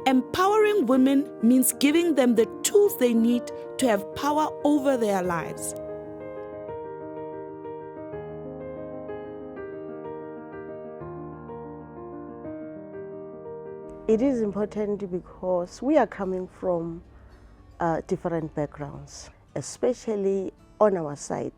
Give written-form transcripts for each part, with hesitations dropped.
Empowering women means giving them the tools they need to have power over their lives. It is important because we are coming from different backgrounds, especially on our side,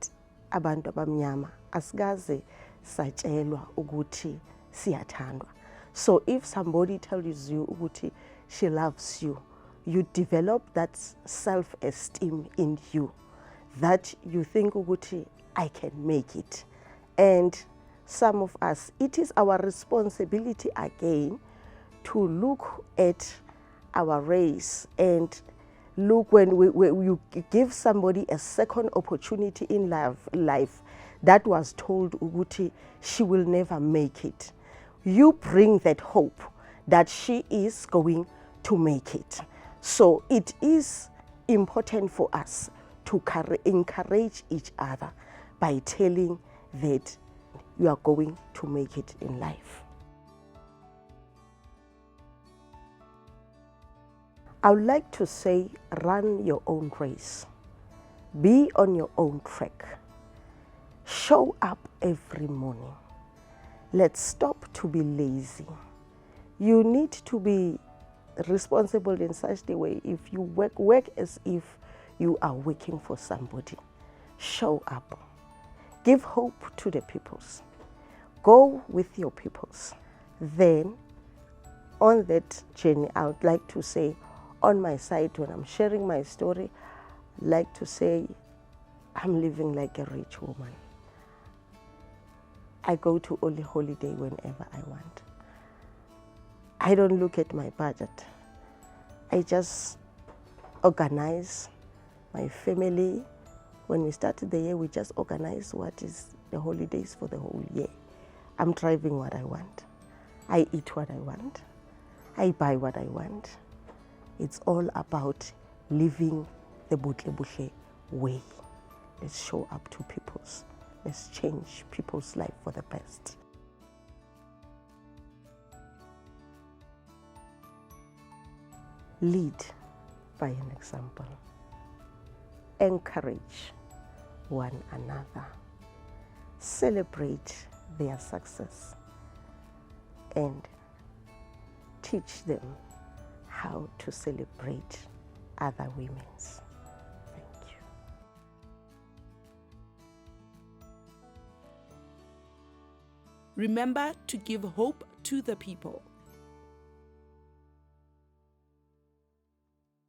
abantu abamnyama asikaze satshelwa ukuthi siyathandwa. So if somebody tells you ukuthi she loves you, you develop that self-esteem in you, that you think ukuthi I can make it. And some of us, it is our responsibility again to look at our race and look when you give somebody a second opportunity in life that was told ukuthi she will never make it. You bring that hope that she is going to make it. So it is important for us to encourage each other by telling that you are going to make it in life. I would like to say, run your own race. Be on your own track. Show up every morning. Let's stop to be lazy. You need to be responsible in such a way. If you work as if you are working for somebody. Show up. Give hope to the peoples. Go with your peoples. Then, on that journey, I would like to say, on my side, when I'm sharing my story, I like to say, I'm living like a rich woman. I go to only holiday whenever I want. I don't look at my budget. I just organize my family. When we started the year, we just organize what is the holidays for the whole year. I'm driving what I want. I eat what I want. I buy what I want. It's all about living the Buhle way. Let's show up to people's. Let's change people's life for the best. Lead by an example. Encourage one another. Celebrate their success and teach them how to celebrate other women's. Thank you. Remember to give hope to the people.